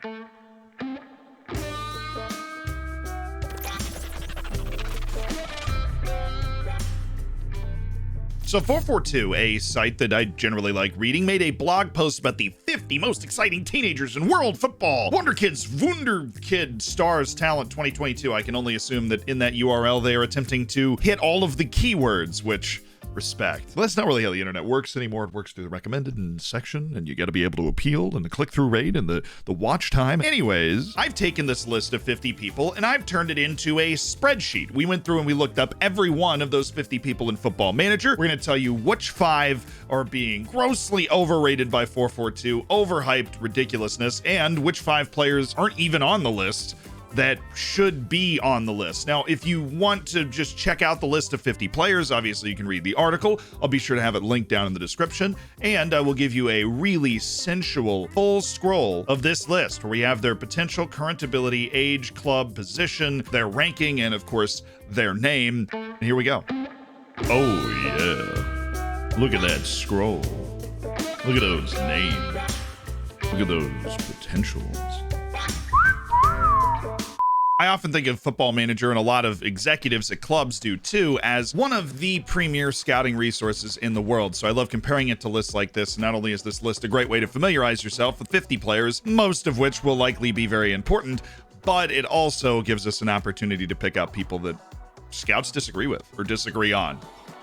So 442, a site that I generally like reading, made a blog post about the 50 most exciting teenagers in world football. Wonderkid stars talent 2022. I can only assume that in that URL they are attempting to hit all of the keywords, which respect. Well, that's not really how the internet works anymore. It works through the recommended section, and you got to be able to appeal, and the click-through rate, and the watch time. Anyways, I've taken this list of 50 people, and I've turned it into a spreadsheet. We went through and we looked up every one of those 50 people in Football Manager. We're going to tell you which 5 are being grossly overrated by 442, overhyped ridiculousness, and which 5 players aren't even on the list that should be on the list. Now, if you want to just check out the list of 50 players, obviously you can read the article. I'll be sure to have it linked down in the description, and I will give you a really sensual full scroll of this list where we have their potential, current ability, age, club, position, their ranking, and of course, their name. And here we go. Oh yeah. Look at that scroll. Look at those names. Look at those potentials. I often think of Football Manager, and a lot of executives at clubs do too, as one of the premier scouting resources in the world. So I love comparing it to lists like this. Not only is this list a great way to familiarize yourself with 50 players, most of which will likely be very important, but it also gives us an opportunity to pick out people that scouts disagree with or disagree on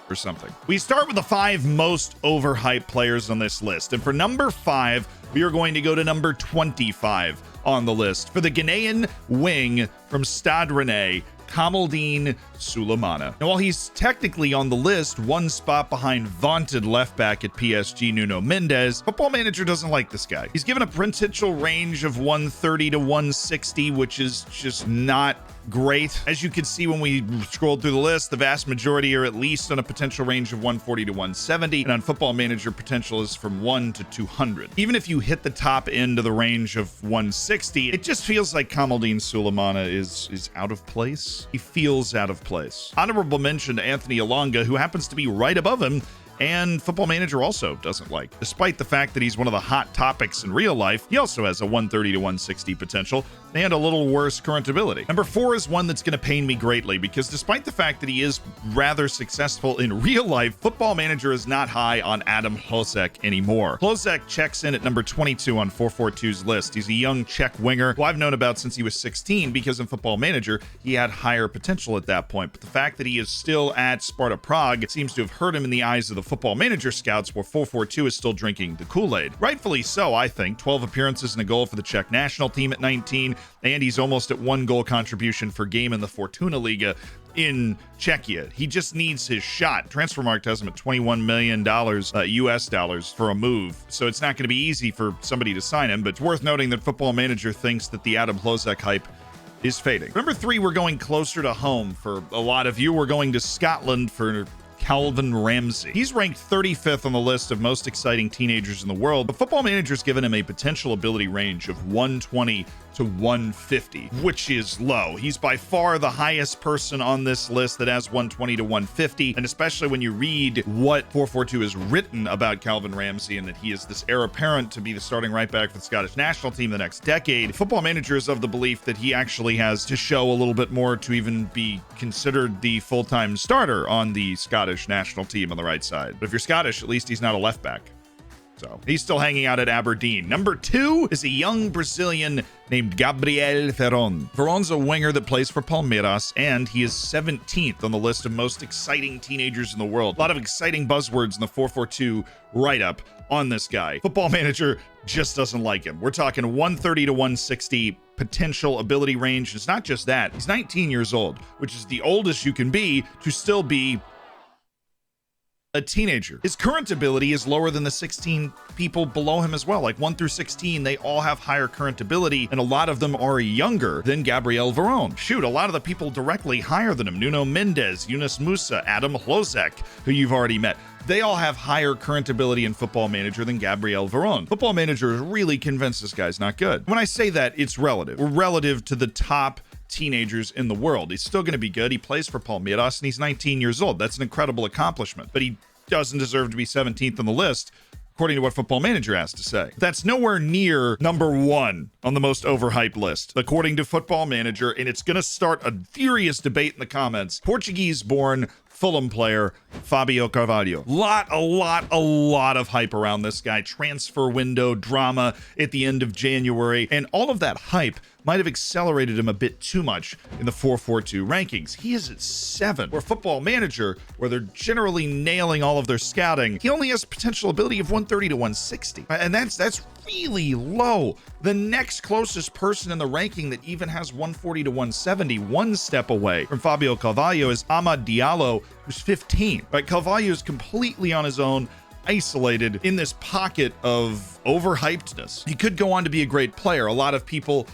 or something. We start with the 5 most overhyped players on this list. And for number 5, we are going to go to number 25 on the list for the Ghanaian wing from Stade Rennais, Kamaldeen Sulemana. Now, while he's technically on the list, one spot behind vaunted left back at PSG Nuno Mendes, Football Manager doesn't like this guy. He's given a potential range of 130 to 160, which is just not great. As you can see when we scrolled through the list, the vast majority are at least on a potential range of 140 to 170, and on Football Manager, potential is from 1 to 200. Even if you hit the top end of the range of 160, it just feels like Kamaldeen Sulemana is out of place. He feels out of place. Honorable mention to Anthony Elanga, who happens to be right above him, and Football Manager also doesn't like. Despite the fact that he's one of the hot topics in real life, he also has a 130 to 160 potential and a little worse current ability. Number 4 is one that's going to pain me greatly, because despite the fact that he is rather successful in real life, Football Manager is not high on Adam Hložek anymore. Hložek checks in at number 22 on 442's list. He's a young Czech winger who I've known about since he was 16, because in Football Manager, he had higher potential at that point. But the fact that he is still at Sparta Prague seems to have hurt him in the eyes of the Football Manager scouts, where 442 is still drinking the Kool-Aid. Rightfully so, I think. 12 appearances and a goal for the Czech national team at 19, and he's almost at 1 goal contribution per game in the Fortuna Liga in Czechia. He just needs his shot. Transfermarkt has him at $21 million US dollars for a move, so it's not going to be easy for somebody to sign him, but it's worth noting that Football Manager thinks that the Adam Hložek hype is fading. Number 3, we're going closer to home for a lot of you. We're going to Scotland for Calvin Ramsey. He's ranked 35th on the list of most exciting teenagers in the world, but Football Manager's given him a potential ability range of 120 to 150, which is low. He's by far the highest person on this list that has 120 to 150, and especially when you read what 442 has written about Calvin Ramsey and that he is this heir apparent to be the starting right back for the Scottish national team the next decade, Football Manager is of the belief that he actually has to show a little bit more to even be considered the full-time starter on the Scottish national team on the right side. But if you're Scottish, at least he's not a left back. So he's still hanging out at Aberdeen. Number 2 is a young Brazilian named Gabriel Veron. Veron's a winger that plays for Palmeiras, and he is 17th on the list of most exciting teenagers in the world. A lot of exciting buzzwords in the 442 write-up on this guy. Football Manager just doesn't like him. We're talking 130 to 160 potential ability range. It's not just that. He's 19 years old, which is the oldest you can be to still be a teenager. His current ability is lower than the 16 people below him as well. Like 1 through 16, they all have higher current ability, and a lot of them are younger than Gabriel Veron. Shoot, a lot of the people directly higher than him, Nuno Mendes, Yunus Musa, Adam Hložek, who you've already met, they all have higher current ability in Football Manager than Gabriel Veron. Football Manager is really convinced this guy's not good. When I say that, it's relative. We're relative to the top teenagers in the world. He's still going to be good. He plays for Palmeiras, and he's 19 years old. That's an incredible accomplishment, but he doesn't deserve to be 17th on the list, according to what Football Manager has to say. That's nowhere near number 1 on the most overhyped list, according to Football Manager, and it's going to start a furious debate in the comments. Portuguese-born Fulham player Fabio Carvalho. A lot of hype around this guy. Transfer window drama at the end of January, and all of that hype might have accelerated him a bit too much in the 442 rankings. He is at 7, where Football Manager, where they're generally nailing all of their scouting, he only has potential ability of 130 to 160, and that's really low. The next closest person in the ranking that even has 140 to 170, one step away from Fabio Carvalho, is Amad Diallo, who's 15. Right, Carvalho is completely on his own, isolated in this pocket of overhypedness. He could go on to be a great player. A lot of people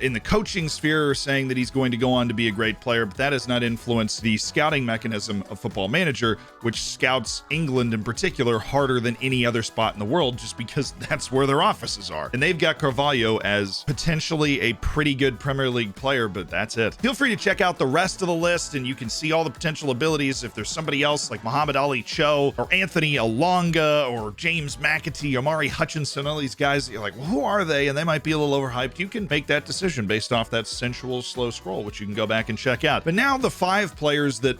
in the coaching sphere are saying that he's going to go on to be a great player, but that has not influenced the scouting mechanism of Football Manager, which scouts England in particular harder than any other spot in the world, just because that's where their offices are. And they've got Carvalho as potentially a pretty good Premier League player, but that's it. Feel free to check out the rest of the list, and you can see all the potential abilities. If there's somebody else like Muhammad Ali Cho or Anthony Alonga or James McAtee, Omari Hutchinson, all these guys that you're like, well, who are they? And they might be a little overhyped. You can make that decision based off that sensual slow scroll, which you can go back and check out. But now the 5 players that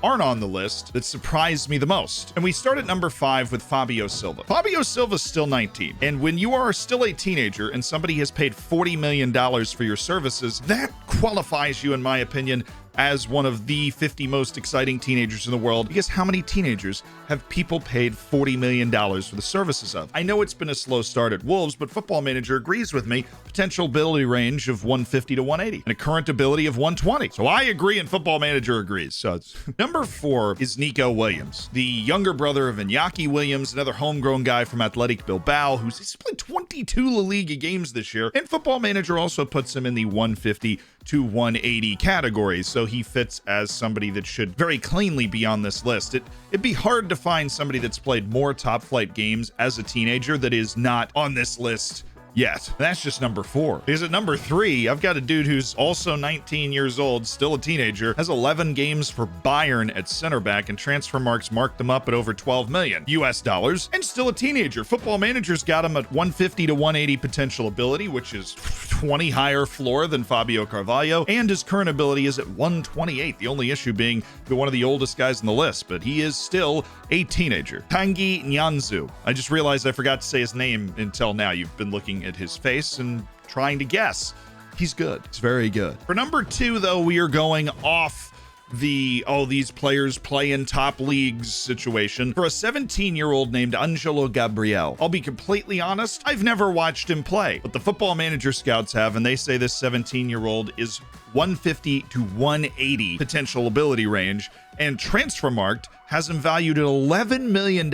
aren't on the list that surprised me the most. And we start at number 5 with Fabio Silva. Fabio Silva's still 19. And when you are still a teenager and somebody has paid $40 million for your services, that qualifies you, in my opinion, as one of the 50 most exciting teenagers in the world. Because how many teenagers have people paid $40 million for the services of? I know it's been a slow start at Wolves, but Football Manager agrees with me. Potential ability range of 150 to 180 and a current ability of 120. So I agree and Football Manager agrees. So number 4 is Nico Williams, the younger brother of Iñaki Williams, another homegrown guy from Athletic Bilbao, he's played 22 La Liga games this year. And Football Manager also puts him in the 150 to 180 category, so he fits as somebody that should very cleanly be on this list. It'd be hard to find somebody that's played more top flight games as a teenager that is not on this list yet. That's just number 4. Because at number 3, I've got a dude who's also 19 years old, still a teenager, has 11 games for Bayern at center back, and transfer marks marked him up at over 12 million US dollars, and still a teenager. Football Manager's got him at 150 to 180 potential ability, which is 20 higher floor than Fabio Carvalho, and his current ability is at 128. The only issue being one of the oldest guys on the list, but he is still a teenager. Tanguy Nyanzu. I just realized I forgot to say his name until now. You've been looking at his face and trying to guess. He's good. He's very good. For number 2, though, we are going off the these players play in top leagues situation for a 17-year-old named Angelo Gabriel. I'll be completely honest, I've never watched him play, but the Football Manager scouts have, and they say this 17-year-old is 150 to 180 potential ability range, and Transfermarkt has him valued at $11 million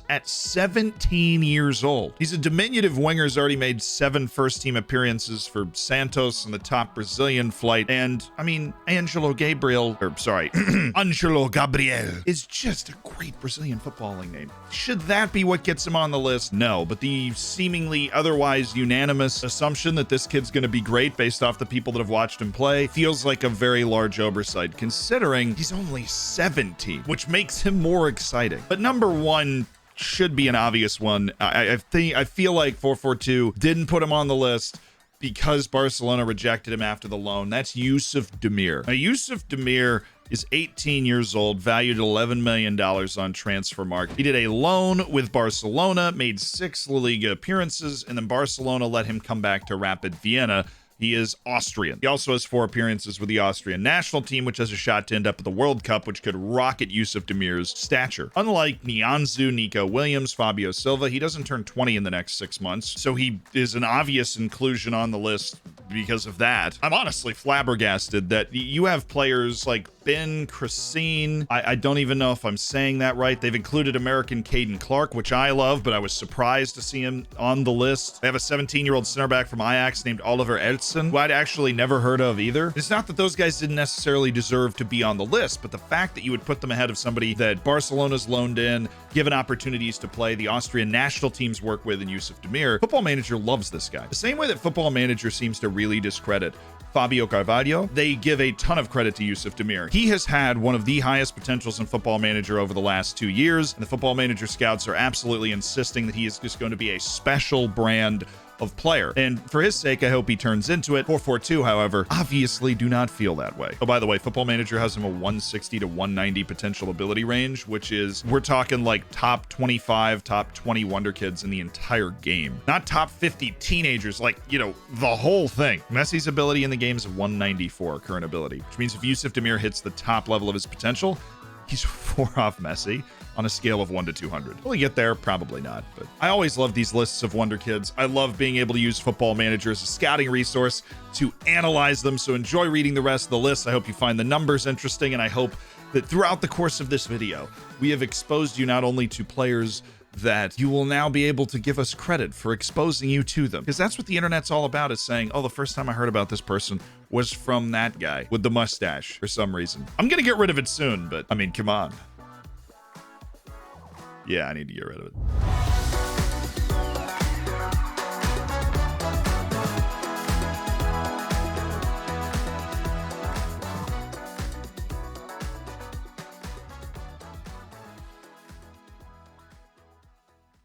at 17 years old. He's a diminutive winger, has already made 7 first-team appearances for Santos in the top Brazilian flight, and, I mean, Angelo Gabriel is just a great Brazilian footballing name. Should that be what gets him on the list? No, but the seemingly otherwise unanimous assumption that this kid's gonna be great based off the people that have watched him play feels like a very large oversight, considering he's only 17, which makes him more exciting. But number 1 should be an obvious one. I feel like 442 didn't put him on the list because Barcelona rejected him after the loan. That's Yusuf Demir. Now, Yusuf Demir is 18 years old, valued at $11 million on Transfermarkt. He did a loan with Barcelona, made 6 La Liga appearances, and then Barcelona let him come back to Rapid Vienna. He is Austrian. He also has 4 appearances with the Austrian national team, which has a shot to end up at the World Cup, which could rocket Yusuf Demir's stature. Unlike Nyanzu, Nico Williams, Fabio Silva, he doesn't turn 20 in the next 6 months, so he is an obvious inclusion on the list because of that. I'm honestly flabbergasted that you have players like Ben Christine. I don't even know if I'm saying that right. They've included American Caden Clark, which I love, but I was surprised to see him on the list. They have a 17-year-old center back from Ajax named Oliver Elson, who I'd actually never heard of either. It's not that those guys didn't necessarily deserve to be on the list, but the fact that you would put them ahead of somebody that Barcelona's loaned in, given opportunities to play, the Austrian national teams work with, and Yusuf Demir, Football Manager loves this guy. The same way that Football Manager seems to really discredit Fabio Carvalho, they give a ton of credit to Yusuf Demir. He has had one of the highest potentials in Football Manager over the last 2 years, and the Football Manager scouts are absolutely insisting that he is just going to be a special brand of player. And for his sake, I hope he turns into it. 442, however, obviously do not feel that way. Oh, by the way, Football Manager has him a 160 to 190 potential ability range, which is, we're talking like top 25, top 20 Wonderkids in the entire game. Not top 50 teenagers, like, you know, the whole thing. Messi's ability in the game is 194 current ability, which means if Yusuf Demir hits the top level of his potential, he's 4 off Messi on a scale of 1 to 200. Will he get there? Probably not, but I always love these lists of Wonderkids. I love being able to use Football Manager as a scouting resource to analyze them, so enjoy reading the rest of the list. I hope you find the numbers interesting, and I hope that throughout the course of this video, we have exposed you not only to players that you will now be able to give us credit for exposing you to them, because that's what the internet's all about, is saying, oh, the first time I heard about this person was from that guy with the mustache for some reason. I'm gonna get rid of it soon, but I mean, come on. Yeah, I need to get rid of it.